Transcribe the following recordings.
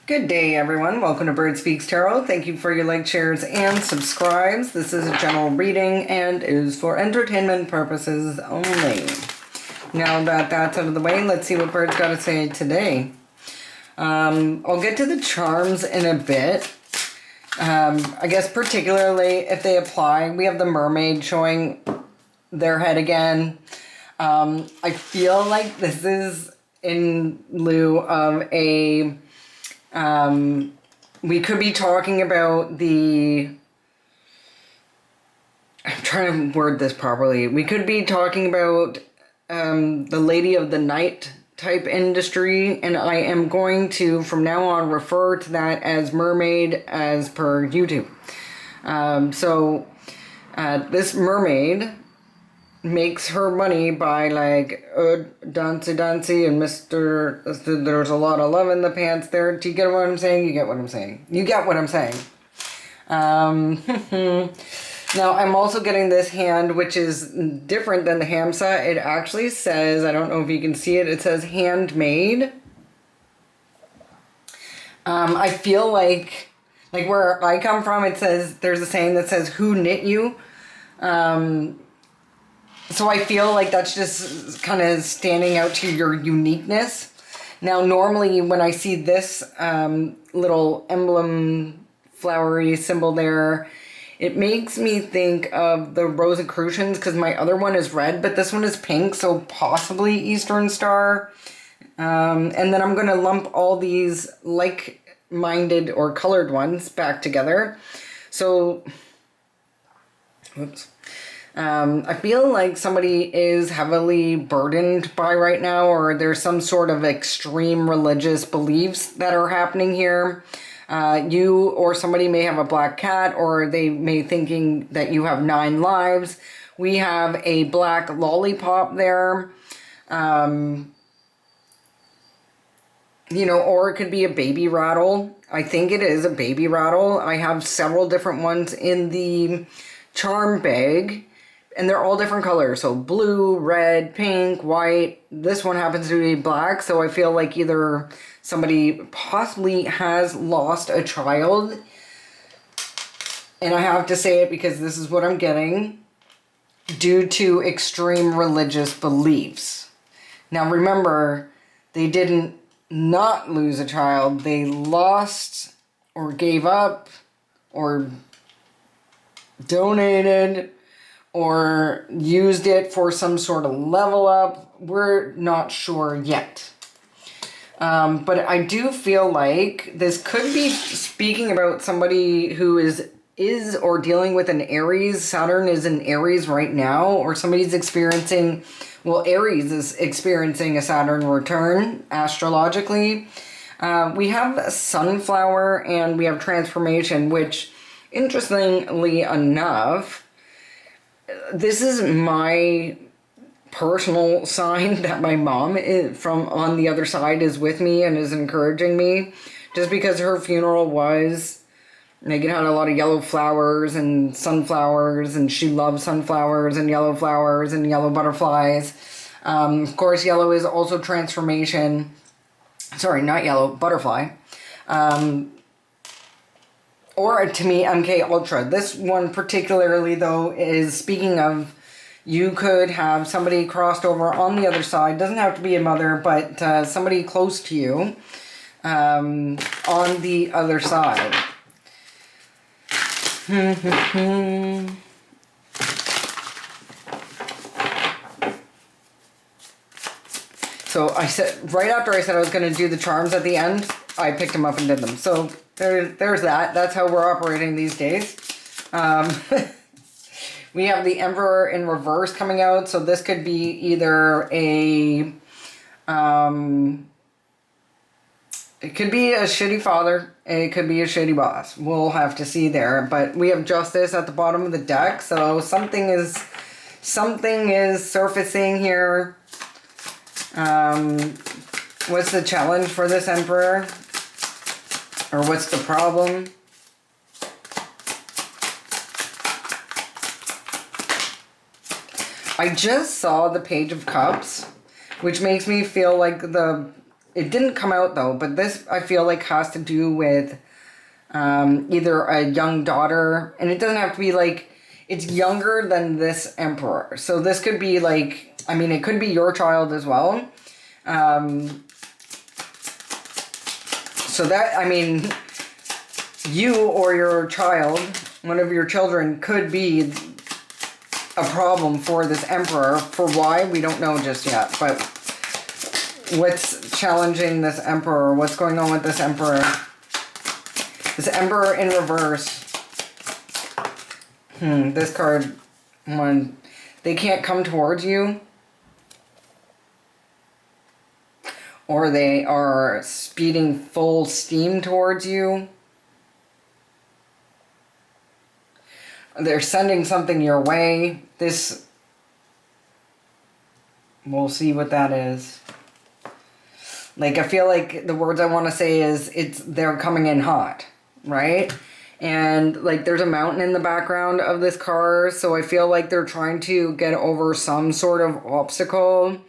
Good day, everyone. Welcome to Bird Speaks Tarot. Thank you for your likes, shares, and subscribes. This is a general reading and is for entertainment purposes only. Now that that's out of the way, let's see what Bird's got to say today. I'll get to the charms in a bit. I guess particularly if they apply. We have the mermaid showing their head again. I feel like this is in lieu of a... we could be talking about I'm trying to word this properly. We could be talking about the Lady of the Night type industry, and I am going to, from now on, refer to that as mermaid as per YouTube. This mermaid makes her money by like dancey and there's a lot of love in the pants there. Do you get what I'm saying? You get what I'm saying. You get what I'm saying. Now I'm also getting this hand, which is different than the Hamsa. It actually says, I don't know if you can see it, it says handmade. I feel like where I come from, it says, there's a saying that says, who knit you? So I feel like that's just kind of standing out to your uniqueness. Now, normally when I see this little emblem flowery symbol there, it makes me think of the Rosicrucians because my other one is red, but this one is pink, so possibly Eastern Star. And then I'm going to lump all these like-minded or colored ones back together. So, whoops. I feel like somebody is heavily burdened by right now, or there's some sort of extreme religious beliefs that are happening here. You or somebody may have a black cat, or they may thinking that you have 9 lives. We have a black lollipop there. Or it could be a baby rattle. I think it is a baby rattle. I have several different ones in the charm bag. And they're all different colors. So blue, red, pink, white. This one happens to be black. So I feel like either somebody possibly has lost a child. And I have to say it because this is what I'm getting. Due to extreme religious beliefs. Now remember, they didn't not lose a child. They lost or gave up or donated or used it for some sort of level up. We're not sure yet. But I do feel like this could be speaking about somebody who is or dealing with an Aries. Saturn is in Aries right now, or somebody's experiencing, Aries is experiencing a Saturn return astrologically. We have sunflower and we have transformation, which interestingly enough, this is my personal sign that my mom from on the other side is with me and is encouraging me, just because her funeral was, it had a lot of yellow flowers and sunflowers, and she loves sunflowers and yellow flowers and yellow butterflies. Of course, yellow is also transformation. Sorry, not yellow, butterfly. Or to me, MK Ultra. This one particularly, though, is speaking of, you could have somebody crossed over on the other side. Doesn't have to be a mother, but somebody close to you on the other side. So I said, right after I said I was going to do the charms at the end, I picked them up and did them. So there's that. That's how we're operating these days. We have the Emperor in reverse coming out. So this could be either it could be a shitty father. It could be a shitty boss. We'll have to see there. But we have Justice at the bottom of the deck. So something is surfacing here. What's the challenge for this Emperor? Or what's the problem? I just saw the Page of Cups, which makes me feel like the it didn't come out though, but this I feel like has to do with either a young daughter, and it doesn't have to be like, it's younger than this emperor. So this could be like, I mean, it could be your child as well. So that, I mean, you or your child, one of your children, could be a problem for this emperor. For why, we don't know just yet. But what's challenging this emperor? What's going on with this emperor? This emperor in reverse. This card, one, they can't come towards you. Or they are speeding full steam towards you. They're sending something your way. This, we'll see what that is. Like, I feel like the words I want to say is, they're coming in hot, right? And like, there's a mountain in the background of this car. So I feel like they're trying to get over some sort of obstacle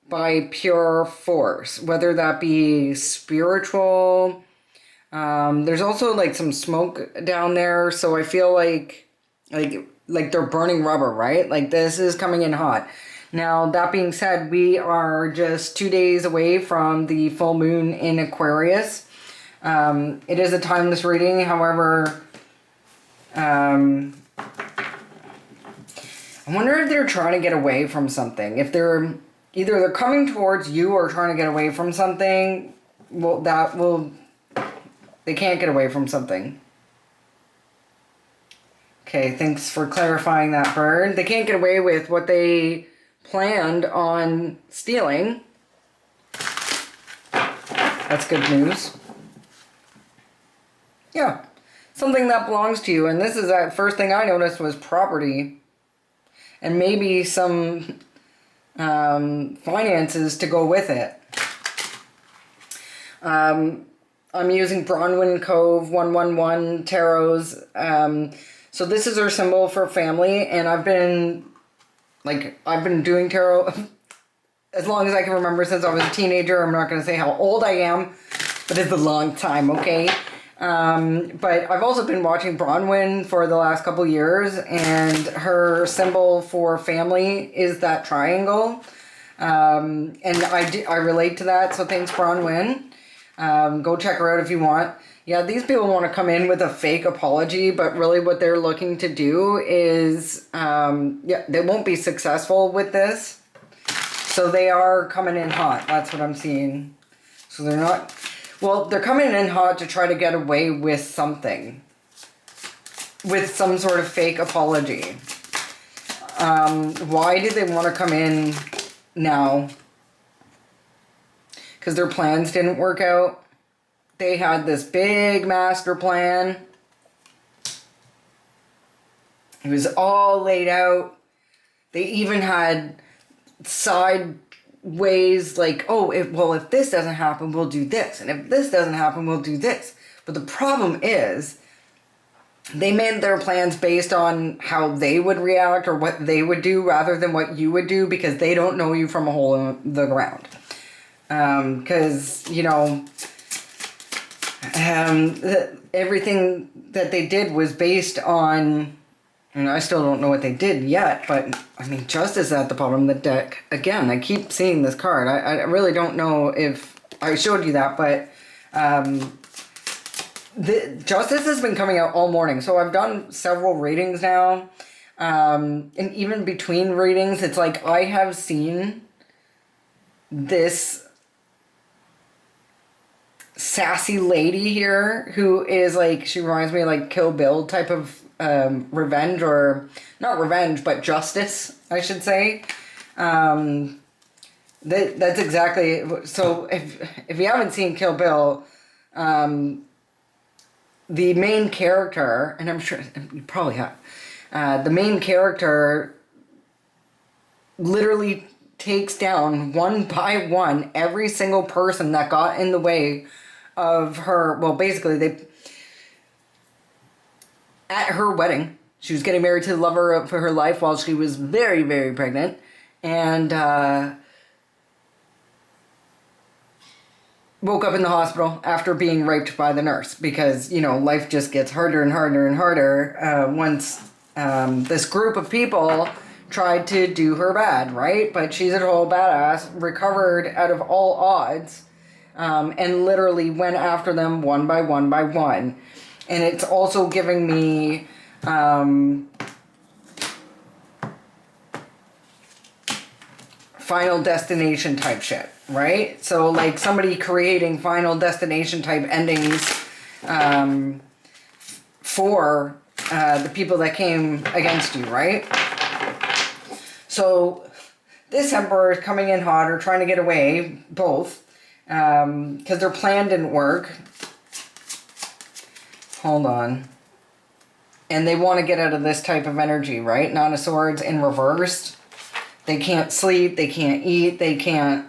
by pure force, whether that be spiritual. There's also like some smoke down there, so I feel like they're burning rubber, right? Like, this is coming in hot. Now, that being said, we are just 2 days away from the full moon in Aquarius. It is a timeless reading, however, I wonder if they're trying to get away from something. If they're either they're coming towards you or trying to get away from something, well, they can't get away from something. Okay, thanks for clarifying that, Bird. They can't get away with what they planned on stealing. That's good news. Yeah, something that belongs to you. And this is that first thing I noticed was property. And maybe some finances to go with it. I'm using Bronwyn Cove 111 tarots. So this is her symbol for family, and I've been doing tarot as long as I can remember, since I was a teenager. I'm not going to say how old I am, but it's a long time, okay? But I've also been watching Bronwyn for the last couple years, and her symbol for family is that triangle. And I relate to that, so thanks, Bronwyn. Go check her out if you want. Yeah, these people want to come in with a fake apology, but really what they're looking to do is, they won't be successful with this. So they are coming in hot. That's what I'm seeing. So they're not, well, they're coming in hot to try to get away with something. With some sort of fake apology. Why do they want to come in now? Because their plans didn't work out. They had this big master plan. It was all laid out. They even had side ways like, oh, if this doesn't happen, we'll do this. And if this doesn't happen, we'll do this. But the problem is, they made their plans based on how they would react or what they would do rather than what you would do, because they don't know you from a hole in the ground. Because, everything that they did was based on, and I still don't know what they did yet, but, I mean, justice is at the bottom of the deck. Again, I keep seeing this card. I really don't know if I showed you that, but, the justice has been coming out all morning. So I've done several readings now, and even between readings, it's like I have seen this sassy lady here who is like, she reminds me of like Kill Bill type of revenge, or not revenge, but justice, I should say. That's exactly, so if you haven't seen Kill Bill, the main character, and I'm sure you probably have, the main character literally takes down one by one every single person that got in the way of her. Well, basically, at her wedding, she was getting married to the lover of her life while she was very, very pregnant, and woke up in the hospital after being raped by the nurse because, you know, life just gets harder and harder and harder once this group of people tried to do her bad, right? But she's a whole badass, recovered out of all odds, and literally went after them one by one by one. And it's also giving me Final Destination type shit, right? So like somebody creating Final Destination type endings for the people that came against you, right? So this emperor is coming in hot or trying to get away, both, because their plan didn't work. Hold on. And they want to get out of this type of energy, right? Nine of Swords in reversed. They can't sleep, they can't eat, they can't,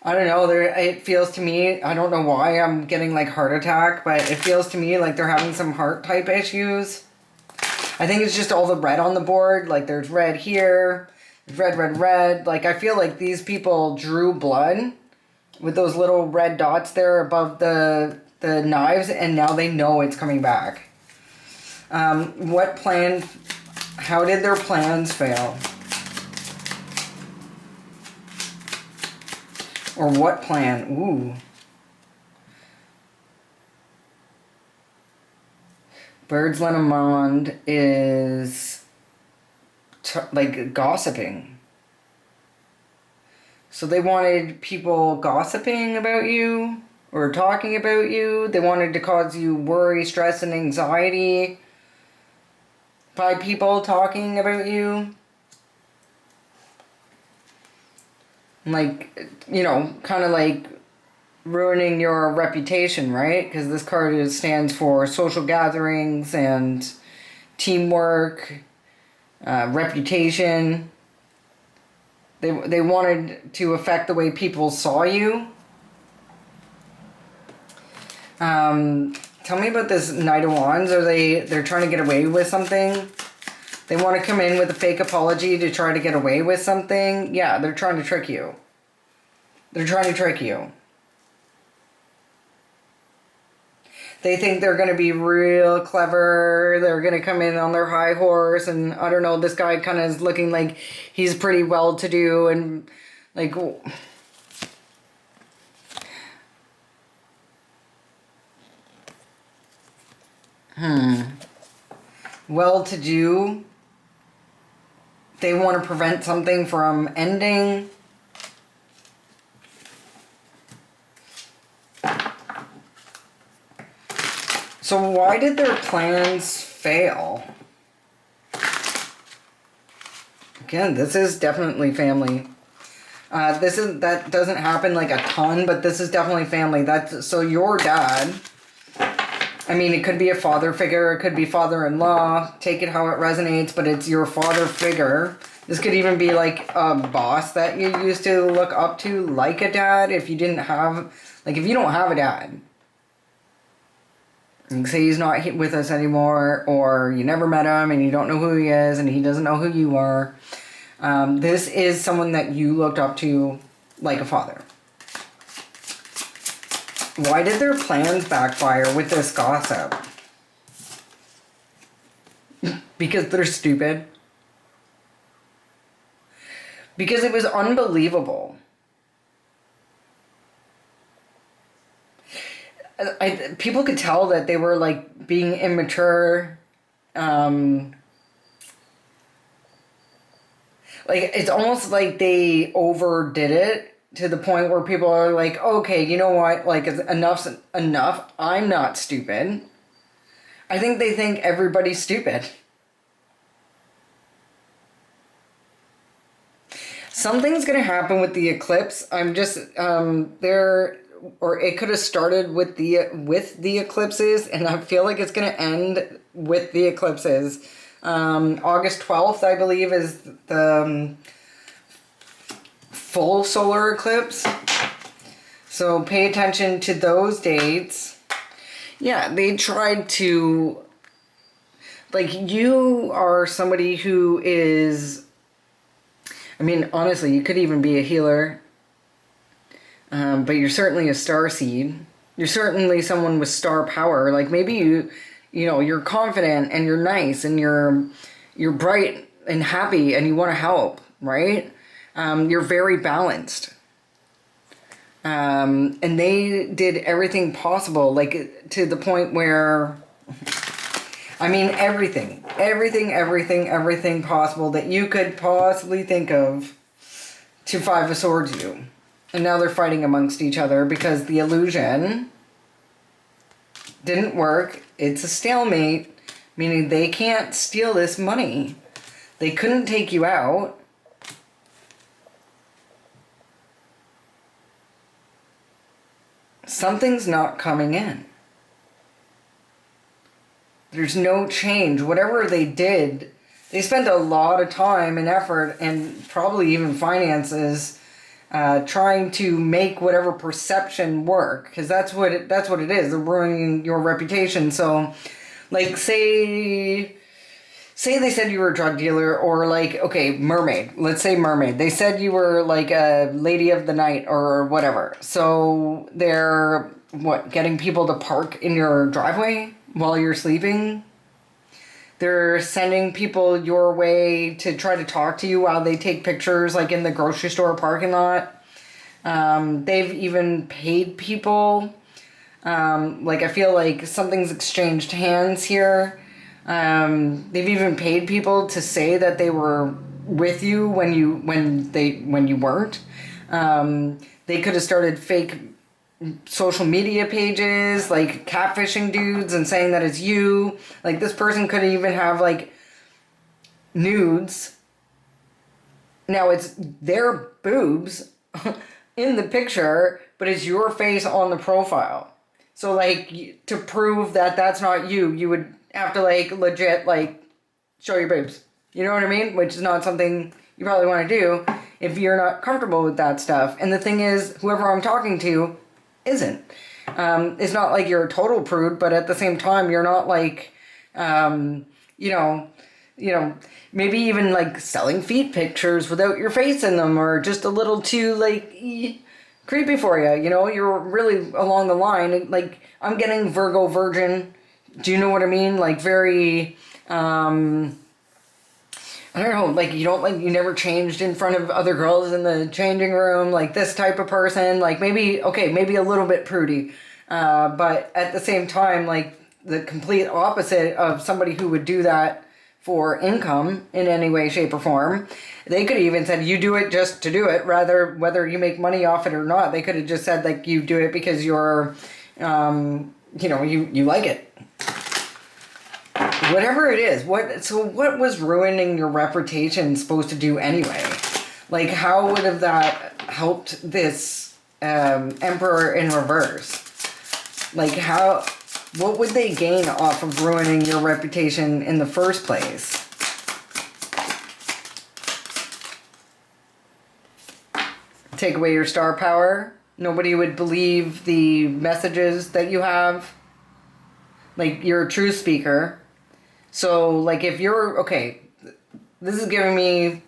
I don't know, it feels to me, I don't know why I'm getting like heart attack, but it feels to me like they're having some heart type issues. I think it's just all the red on the board, like there's red here, red, red, red. Like I feel like these people drew blood with those little red dots there above the knives, and now they know it's coming back. What plan, how did their plans fail? Or what plan? Ooh. Birds Lenamond is like gossiping. So they wanted people gossiping about you or talking about you. They wanted to cause you worry, stress, and anxiety by people talking about you. Like, you know, kind of like ruining your reputation, right? Because this card stands for social gatherings and teamwork, reputation. They wanted to affect the way people saw you. Tell me about this Knight of Wands. They're trying to get away with something? They want to come in with a fake apology to try to get away with something. Yeah, they're trying to trick you. They're trying to trick you. They think they're going to be real clever. They're going to come in on their high horse. And I don't know, this guy kind of is looking like he's pretty well-to-do and like... Well-to-do. They want to prevent something from ending. So why did their plans fail? Again, this is definitely family. That doesn't happen like a ton, but this is definitely family. So your dad, I mean, it could be a father figure, it could be father-in-law, take it how it resonates, but it's your father figure. This could even be like a boss that you used to look up to, like a dad, if you didn't have, like if you don't have a dad. Like say he's not with us anymore, or you never met him and you don't know who he is and he doesn't know who you are. This is someone that you looked up to like a father. Why did their plans backfire with this gossip? Because they're stupid. Because it was unbelievable. People could tell that they were like being immature. Like it's almost like they overdid it to the point where people are like, okay, you know what? Like enough's enough. I'm not stupid. I think they think everybody's stupid. Something's gonna happen with the eclipse. I'm just or it could have started with the eclipses, and I feel like it's going to end with the eclipses. August 12th, I believe, is the full solar eclipse. So pay attention to those dates. Yeah, they tried to... Like, you are somebody who is... I mean, honestly, you could even be a healer. But you're certainly a star seed. You're certainly someone with star power. Like maybe you're confident and you're nice and you're bright and happy and you want to help, right? You're very balanced. And they did everything possible, like to the point where, I mean, everything possible that you could possibly think of to Five of Swords you. And now they're fighting amongst each other because the illusion didn't work. It's a stalemate, meaning they can't steal this money. They couldn't take you out. Something's not coming in. There's no change. Whatever they did, they spent a lot of time and effort and probably even finances trying to make whatever perception work, because that's what it is. They're ruining your reputation. So, like, say they said you were a drug dealer, or like, okay, mermaid. Let's say mermaid. They said you were like a lady of the night or whatever. So they're getting people to park in your driveway while you're sleeping. They're sending people your way to try to talk to you while they take pictures, like in the grocery store parking lot. They've even paid people. Like, I feel like something's exchanged hands here. They've even paid people to say that they were with you when you weren't. They could have started fake social media pages, like catfishing dudes and saying that it's you. Like, this person could even have like nudes. Now it's their boobs in the picture, but it's your face on the profile. So like, to prove that that's not you, you would have to like legit like show your boobs. You know what I mean? Which is not something you probably want to do if you're not comfortable with that stuff. And the thing is, whoever I'm talking to isn't. It's not like you're a total prude, but at the same time, you're not like, maybe even like selling feet pictures without your face in them, or just a little too like creepy for you. You know, you're really along the line. Like, I'm getting Virgo Virgin. Do you know what I mean? Like, very, I don't know, like, you never changed in front of other girls in the changing room, like this type of person. Like, maybe a little bit prudy, but at the same time, like, the complete opposite of somebody who would do that for income in any way, shape, or form. They could have even said, you do it just to do it, rather, whether you make money off it or not. They could have just said, like, you do it because you're, you like it. Whatever it is, what was ruining your reputation supposed to do anyway? Like, how would have that helped this Emperor in reverse? Like, what would they gain off of ruining your reputation in the first place? Take away your star power. Nobody would believe the messages that you have. Like, you're a true speaker. So, like, if you're, okay, this is giving me,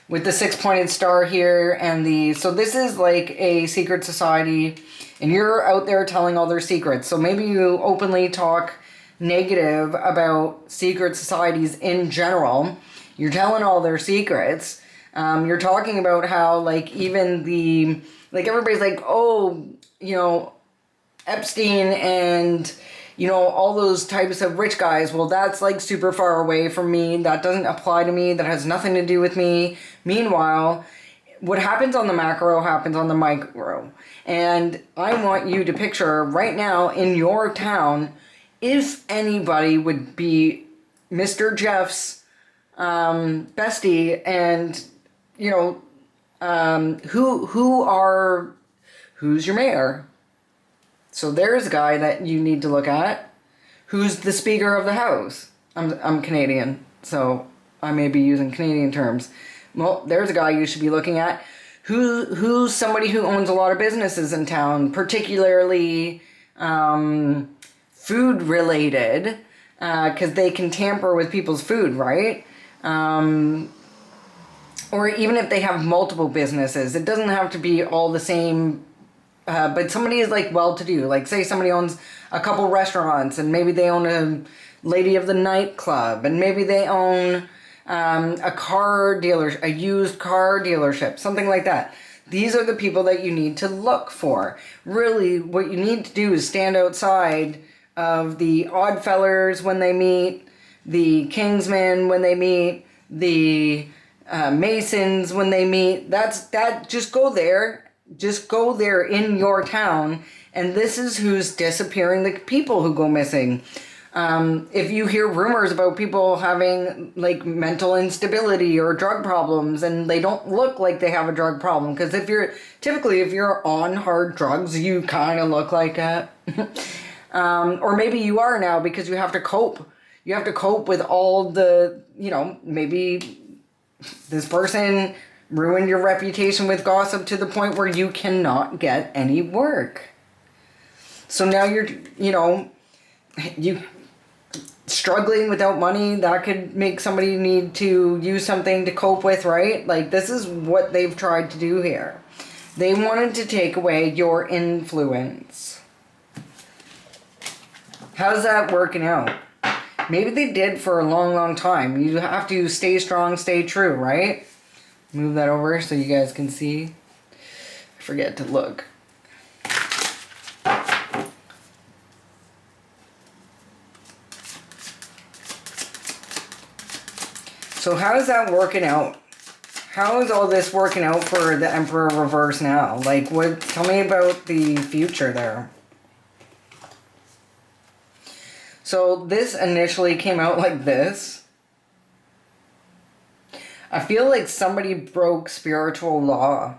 with the 6-pointed star here, and so this is like a secret society, and you're out there telling all their secrets. So maybe you openly talk negative about secret societies in general. You're telling all their secrets. You're talking about how, like, even everybody's like, oh, Epstein and, all those types of rich guys, well, that's like super far away from me. That doesn't apply to me. That has nothing to do with me. Meanwhile, what happens on the macro happens on the micro. And I want you to picture right now in your town, if anybody would be Mr. Jeff's bestie, and, who's your mayor? So there's a guy that you need to look at. Who's the Speaker of the House? I'm Canadian, so I may be using Canadian terms. Well, there's a guy you should be looking at. Who's somebody who owns a lot of businesses in town, particularly food related, because they can tamper with people's food, right? Or even if they have multiple businesses, it doesn't have to be all the same but somebody is like well-to-do. Like say somebody owns a couple restaurants, and maybe they own a lady of the nightclub, and maybe they own a car dealer, a used car dealership, something like that. These are the people that you need to look for. Really, what you need to do is stand outside of the Oddfellers when they meet, the Kingsmen when they meet, the Masons when they meet. Just go there. Just go there in your town, and this is who's disappearing the people who go missing. If you hear rumors about people having like mental instability or drug problems, and they don't look like they have a drug problem, because if you're on hard drugs, you kind of look like that. Or maybe you are now because you have to cope. You have to cope with all the, maybe this person ruined your reputation with gossip to the point where you cannot get any work. So now you struggling without money, that could make somebody need to use something to cope with, right? Like, this is what they've tried to do here. They wanted to take away your influence. How's that working out? Maybe they did for a long, long time. You have to stay strong, stay true, right? Move that over so you guys can see. I forget to look. So how is that working out? How is all this working out for the Emperor reverse now? Like, what? Tell me about the future there. So this initially came out like this. I feel like somebody broke spiritual law.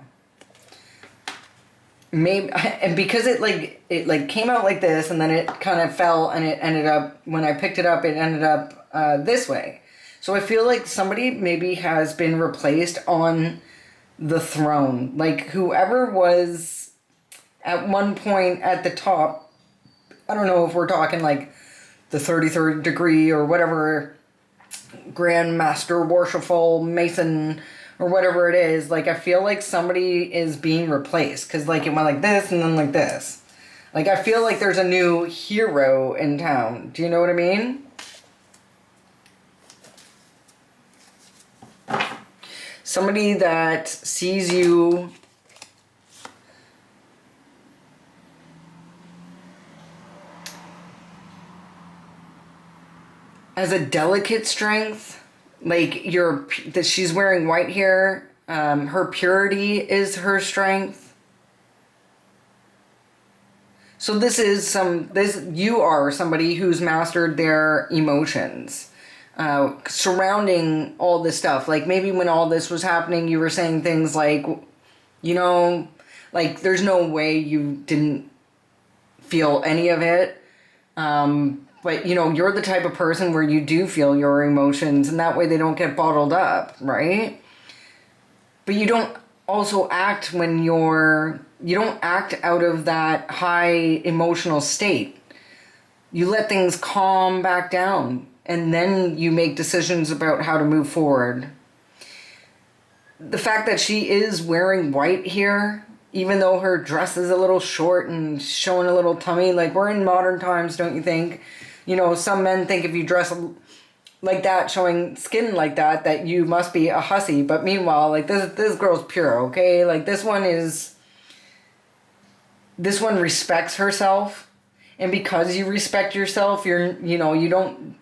Maybe, and because it came out like this, and then it kind of fell, and it ended up, when I picked it up, it ended up this way. So I feel like somebody maybe has been replaced on the throne. Like, whoever was at one point at the top, I don't know if we're talking like the 33rd degree or whatever, Grand Master Worshipful Mason or whatever it is. Like, I feel like somebody is being replaced, because like it went like this and then like this. Like, I feel like there's a new hero in town. Do you know what I mean? Somebody that sees you as a delicate strength. Like, that she's wearing white here. Her purity is her strength. So you are somebody who's mastered their emotions. Surrounding all this stuff. Like, maybe when all this was happening, you were saying things like, like, there's no way you didn't feel any of it. But, you're the type of person where you do feel your emotions, and that way they don't get bottled up, right? But you don't also act you don't act out of that high emotional state. You let things calm back down, and then you make decisions about how to move forward. The fact that she is wearing white here, even though her dress is a little short and showing a little tummy, like, we're in modern times, don't you think? Some men think if you dress like that, showing skin like that, that you must be a hussy. But meanwhile, like, this girl's pure, okay? Like, this one respects herself. And because you respect yourself, you don't,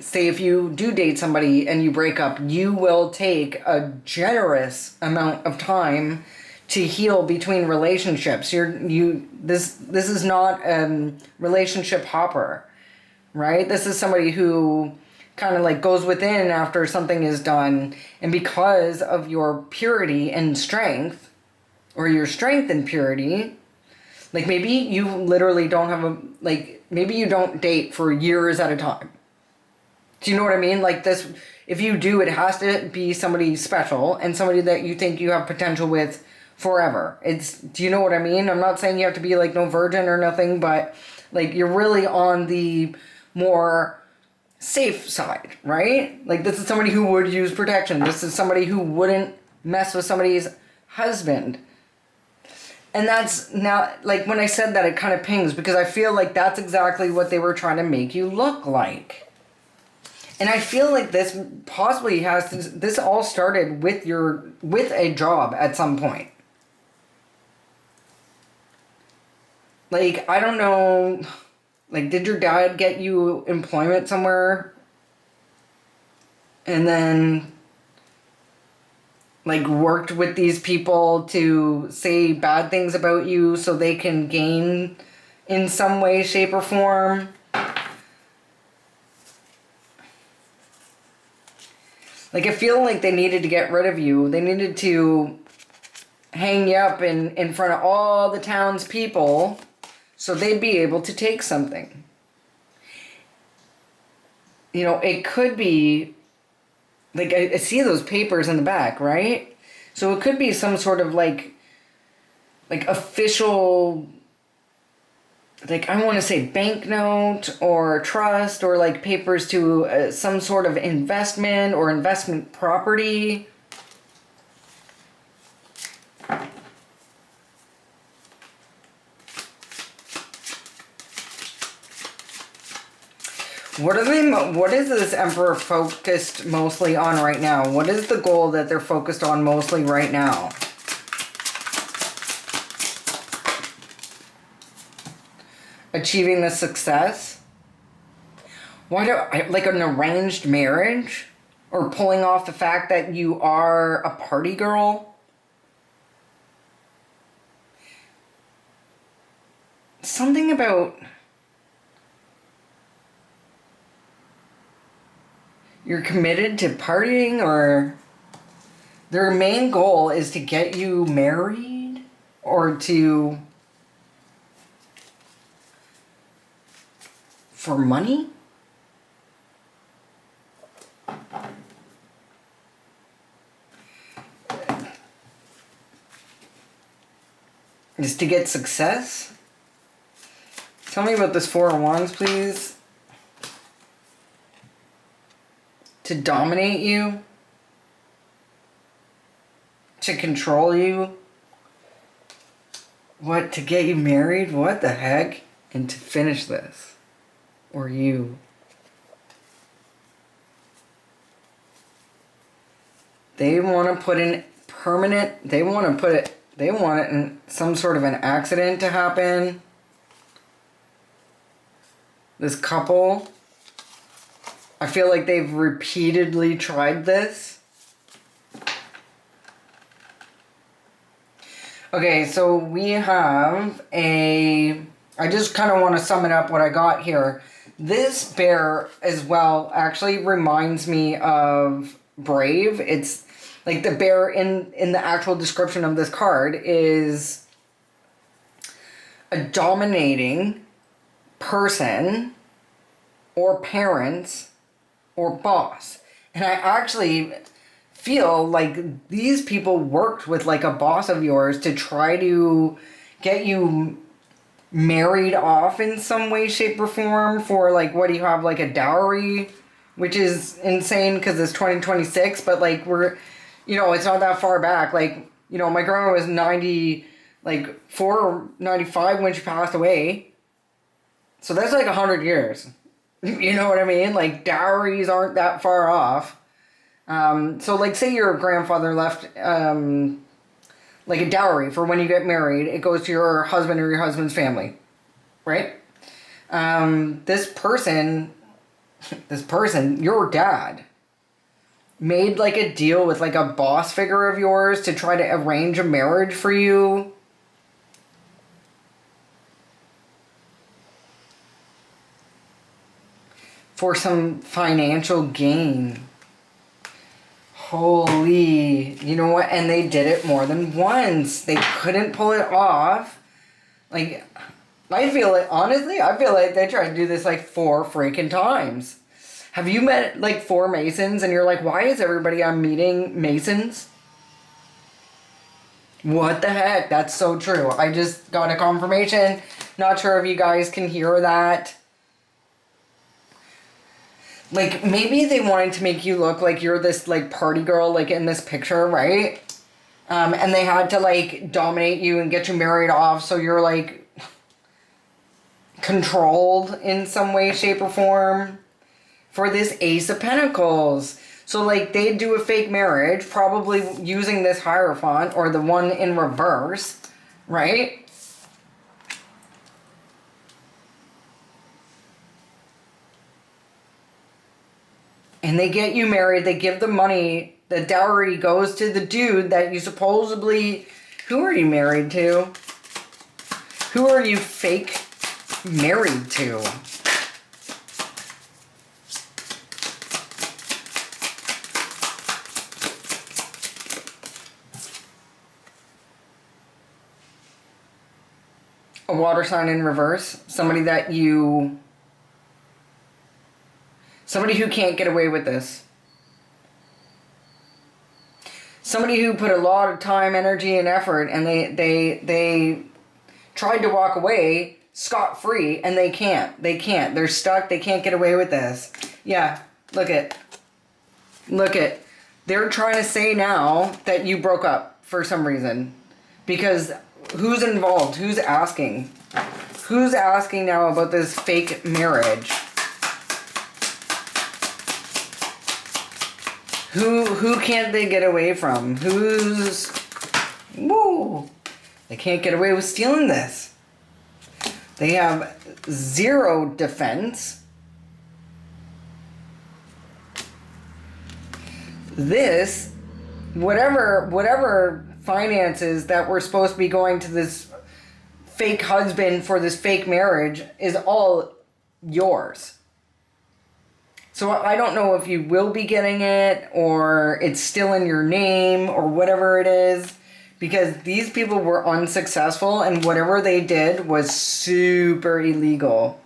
say if you do date somebody and you break up, you will take a generous amount of time to heal between relationships. This is not a relationship hopper, right? This is somebody who kind of like goes within after something is done, and because of your purity and strength, or your strength and purity, like, maybe you literally don't have maybe you don't date for years at a time. Do you know what I mean? Like, this, if you do, it has to be somebody special and somebody that you think you have potential with forever. Do you know what I mean? I'm not saying you have to be like no virgin or nothing, but like, you're really on the more safe side, right? Like, this is somebody who would use protection. This is somebody who wouldn't mess with somebody's husband. And that's now, like, when I said that, it kind of pings because I feel like that's exactly what they were trying to make you look like. And I feel like this possibly this all started with a job at some point. Like, I don't know, like, did your dad get you employment somewhere? And then, like, worked with these people to say bad things about you so they can gain in some way, shape, or form? Like, I feel like they needed to get rid of you. They needed to hang you up in front of all the townspeople so they'd be able to take something. You know, it could be, like, I see those papers in the back, right? So it could be some sort of, like official, like, I want to say banknote or trust or, like, papers to some sort of investment or investment property. What is this Emperor focused mostly on right now? What is the goal that they're focused on mostly right now? Achieving the success? Why like an arranged marriage? Or pulling off the fact that you are a party girl? Something about... You're committed to partying, or their main goal is to get you married or for money? Is to get success? Tell me about this Four of Wands, please. To dominate you? To control you? What, to get you married? What the heck? And to finish this. Or you. They want to put in permanent, they want it in some sort of an accident to happen. This couple, I feel like they've repeatedly tried this. Okay, so we have I just kind of want to sum it up what I got here. This bear as well actually reminds me of Brave. It's like the bear in the actual description of this card is a dominating person or parents or boss. And I actually feel like these people worked with like a boss of yours to try to get you married off in some way, shape, or form for, like, what do you have, like a dowry, which is insane because it's 2026, but like it's not that far back. Like, my grandma was 4 or 95 when she passed away. So that's like 100 years. You know what I mean? Like, dowries aren't that far off. So, like, say your grandfather left, like, a dowry for when you get married. It goes to your husband or your husband's family. Right? This person, your dad, made, like, a deal with, like, a boss figure of yours to try to arrange a marriage for you. For some financial gain. Holy, you know what? And they did it more than once. They couldn't pull it off. Like, I feel like they tried to do this like 4 freaking times. Have you met like 4 Masons and you're like, why is everybody I'm meeting Masons? What the heck? That's so true. I just got a confirmation. Not sure if you guys can hear that. Like, maybe they wanted to make you look like you're this, like, party girl, like, in this picture, right? And they had to like dominate you and get you married off, so you're like controlled in some way, shape, or form. For this Ace of Pentacles. So like they do a fake marriage, probably using this Hierophant or the one in reverse, right? And they get you married, they give the money, the dowry goes to the dude that you supposedly, who are you married to? Who are you fake married to? A water sign in reverse. Somebody who can't get away with this. Somebody who put a lot of time, energy, and effort, and they tried to walk away scot-free, and they can't. They can't. They're stuck. They can't get away with this. Yeah, look it. Look it. They're trying to say now that you broke up for some reason. Because who's involved? Who's asking? Who's asking now about this fake marriage? Who can't they get away from? Woo! They can't get away with stealing this. They have 0 defense. This, whatever finances that were supposed to be going to this fake husband for this fake marriage is all yours. So I don't know if you will be getting it or it's still in your name or whatever it is, because these people were unsuccessful and whatever they did was super illegal.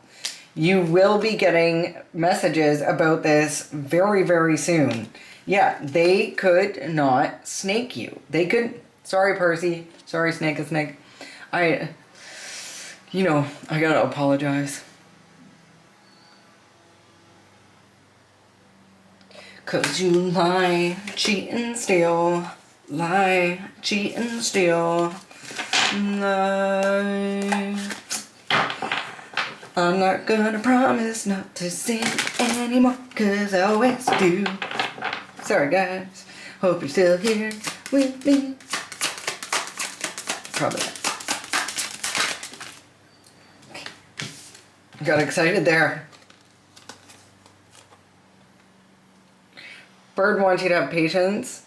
You will be getting messages about this very, very soon. Yeah, they could not snake you. They could... Sorry, Percy. Sorry, Snake. I gotta apologize. 'Cause you lie, cheat and steal. Lie, cheat and steal. Lie. I'm not gonna promise not to sin anymore, 'cause I always do. Sorry, guys. Hope you're still here with me. Probably not. Got excited there. Bird wants you to have patience.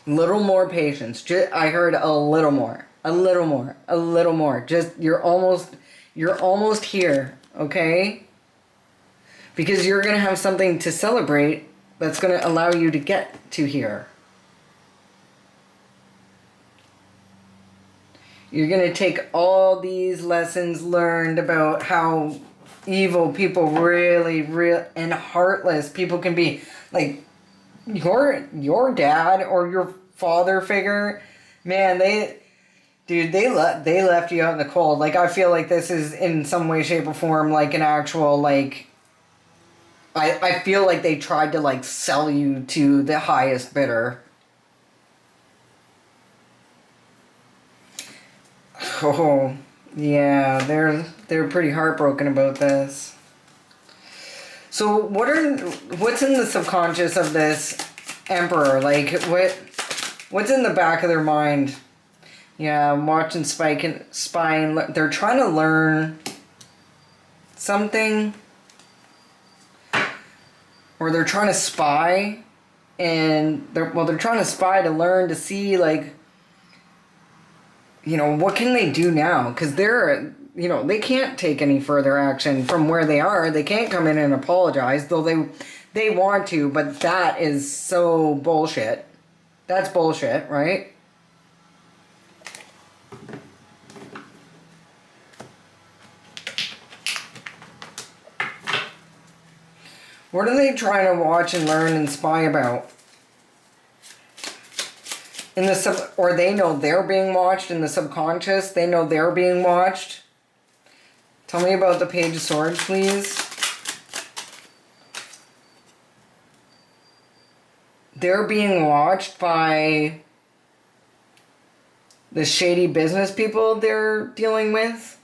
Little more patience. I heard a little more. A little more. A little more. Just, you're almost here, okay? Because you're going to have something to celebrate that's going to allow you to get to here. You're going to take all these lessons learned about how evil people really, and heartless people can be. Like, your dad or your father figure, man, they left you out in the cold. Like, I feel like this is in some way, shape, or form like an actual, like, I feel like they tried to, like, sell you to the highest bidder. Oh, yeah, they're pretty heartbroken about this. So what's in the subconscious of this Emperor? Like, what's in the back of their mind? Yeah, I'm watching spying. They're trying to learn something, or they're trying to spy, and they're trying to spy to learn, to see, like, what can they do now? Because they can't take any further action from where they are. They can't come in and apologize, though they want to, but that is so bullshit. That's bullshit, right? What are they trying to watch and learn and spy about? Or they know they're being watched in the subconscious. They know they're being watched. Tell me about the Page of Swords, please. they're being watched by the shady business people they're dealing with.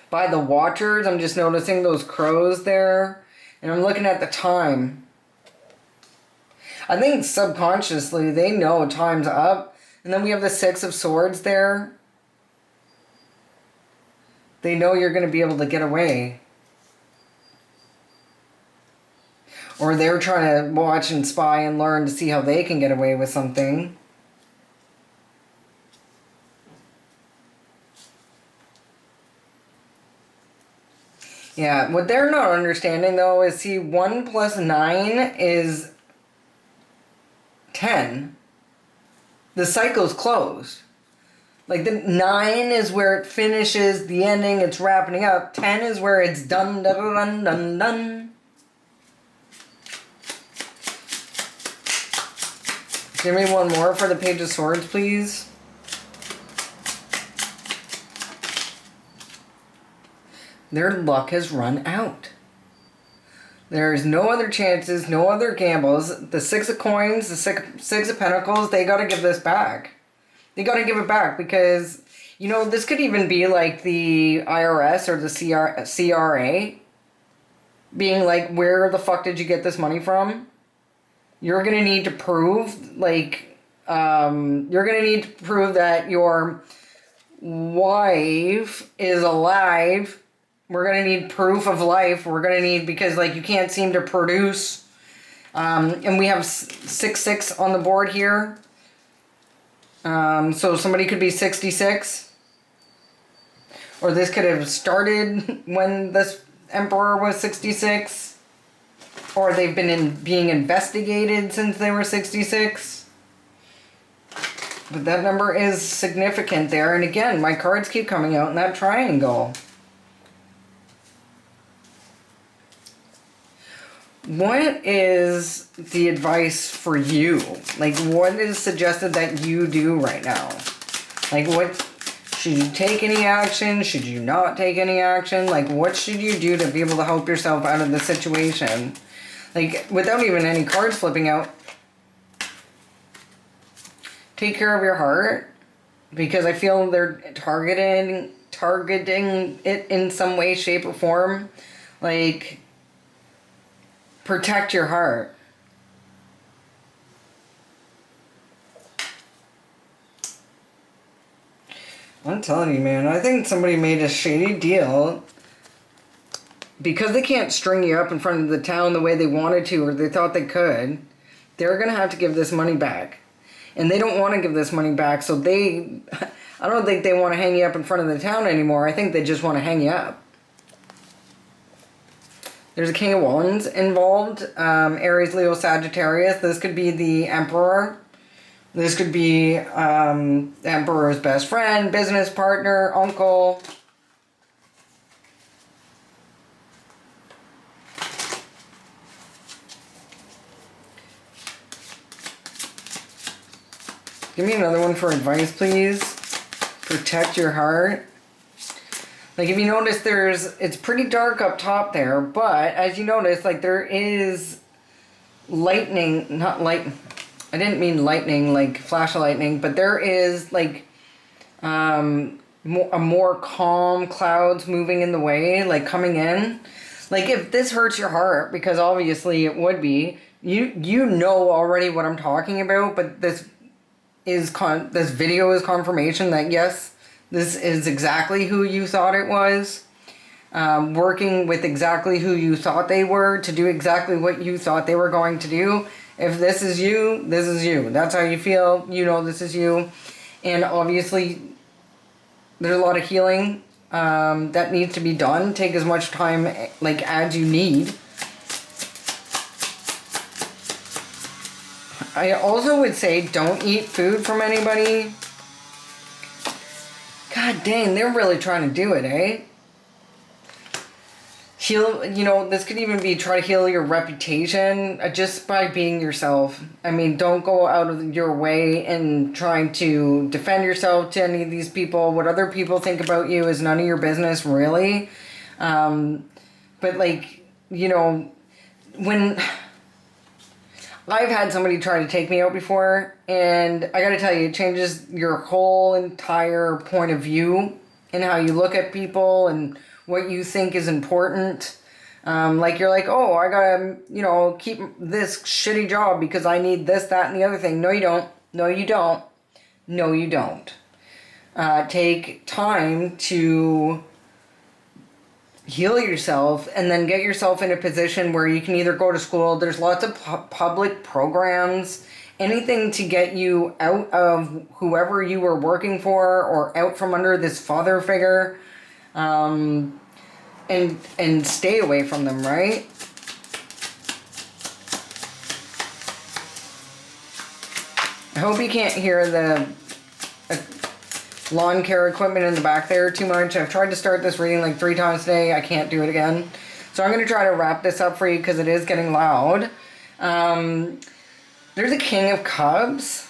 By the watchers, I'm just noticing those crows there. And I'm looking at the time. I think subconsciously they know time's up. And then we have the Six of Swords there. They know you're going to be able to get away. Or they're trying to watch and spy and learn to see how they can get away with something. Yeah, what they're not understanding though is, see, 1 plus 9 is 10. The cycle's closed. Like, the 9 is where it finishes, the ending, it's wrapping up. 10 is where it's done, dun, dun, dun, dun. Give me one more for the Page of Swords, please. Their luck has run out. There's no other chances, no other gambles. The Six of Coins, the Six of Pentacles, they got to give this back. They got to give it back because, you know, this could even be like the IRS or the CRA being like, where the fuck did you get this money from? You're going to need to prove, like, you're going to need to prove that your wife is alive. We're going to need proof of life. We're going to need, because, like, you can't seem to produce. And we have 6-6 on the board here. So somebody could be 66. Or this could have started when this emperor was 66. Or they've been being investigated since they were 66. But that number is significant there. And again, my cards keep coming out in that triangle. What is the advice for you? Like, what is suggested that you do right now? Like, what, should you take any action? Should you not take any action? Like, what should you do to be able to help yourself out of the situation? Like, without even any cards flipping out, take care of your heart, because I feel they're targeting it in some way, shape, or form. Like, protect your heart. I'm telling you, man, I think somebody made a shady deal because they can't string you up in front of the town the way they wanted to, or they thought they could. They're going to have to give this money back. And they don't want to give this money back, so I don't think they want to hang you up in front of the town anymore. I think they just want to hang you up. There's a King of Wands involved. Aries, Leo, Sagittarius. This could be the Emperor. This could be the Emperor's best friend, business partner, uncle. Give me another one for advice, please. Protect your heart. Like, if you notice, it's pretty dark up top there, but as you notice, like, there is lightning, I didn't mean lightning, like flash of lightning, but there is, like, a more calm clouds moving in the way, like, coming in. Like, if this hurts your heart, because obviously it would be, you know already what I'm talking about, but this video is confirmation that, yes, this is exactly who you thought it was. Working with exactly who you thought they were to do exactly what you thought they were going to do. If this is you, this is you. That's how you feel. You know this is you. And obviously, there's a lot of healing that needs to be done. Take as much time, like, as you need. I also would say don't eat food from anybody. God dang, they're really trying to do it, eh? Heal, you know, this could even be try to heal your reputation just by being yourself. I mean, don't go out of your way and trying to defend yourself to any of these people. What other people think about you is none of your business, really. But, like, you know, when I've had somebody try to take me out before, and I gotta tell you, it changes your whole entire point of view and how you look at people and what you think is important. Like you're like, oh, I gotta, you know, keep this shitty job because I need this, that, and the other thing. No, you don't. No, you don't. No, you don't. Take time to heal yourself and then get yourself in a position where you can either go to school. There's lots of public programs, anything to get you out of whoever you were working for or out from under this father figure. And stay away from them, right? I hope you can't hear the lawn care equipment in the back there too much. I've tried to start this reading like 3 times today. I can't do it again. So I'm going to try to wrap this up for you because it is getting loud. There's a King of Cups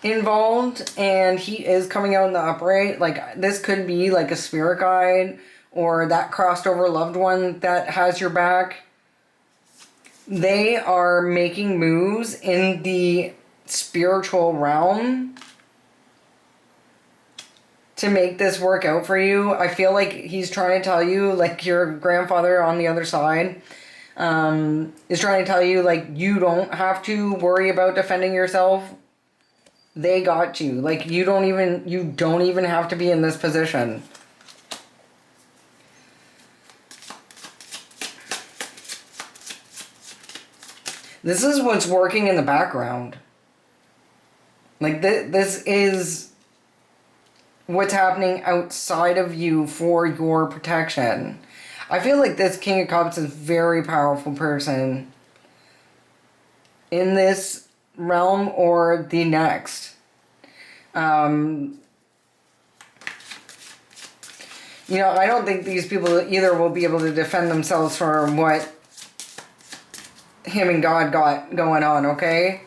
involved, and he is coming out in the upright. Like, this could be like a spirit guide or that crossed over loved one that has your back. They are making moves in the spiritual realm to make this work out for you. I feel like he's trying to tell you, like your grandfather on the other side is trying to tell you, like, you don't have to worry about defending yourself. They got you. Like, you don't even have to be in this position. This is what's working in the background. Like, this is what's happening outside of you for your protection. I feel like this King of Cups is a very powerful person in this realm or the next. You know, I don't think these people either will be able to defend themselves from what him and God got going on, okay?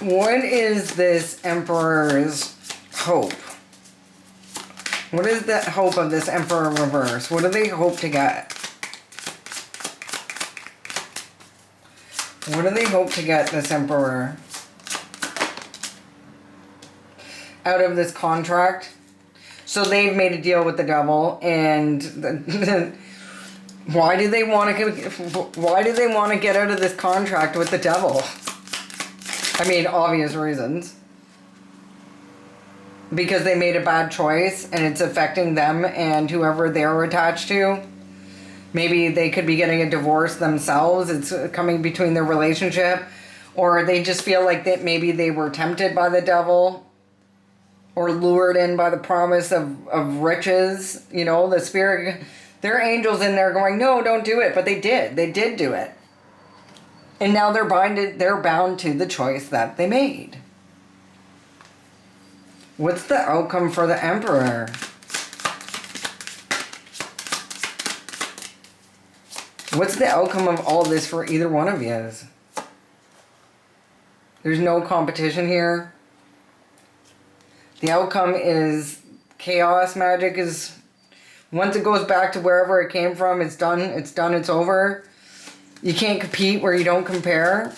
What is this Emperor's hope? What is the hope of this Emperor reverse? What do they hope to get? What do they hope to get, this Emperor, out of this contract? So they've made a deal with the devil, and why do they want to get out of this contract with the devil? I mean, obvious reasons. Because they made a bad choice and it's affecting them and whoever they're attached to. Maybe they could be getting a divorce themselves. It's coming between their relationship. Or they just feel like that maybe they were tempted by the devil. Or lured in by the promise of riches. You know, the spirit. There are angels in there going, no, don't do it. But they did. They did do it. And now they're bound to the choice that they made. What's the outcome for the Emperor? What's the outcome of all this for either one of you? There's no competition here. The outcome is chaos magic is, once it goes back to wherever it came from, it's done, it's over. You can't compete where you don't compare.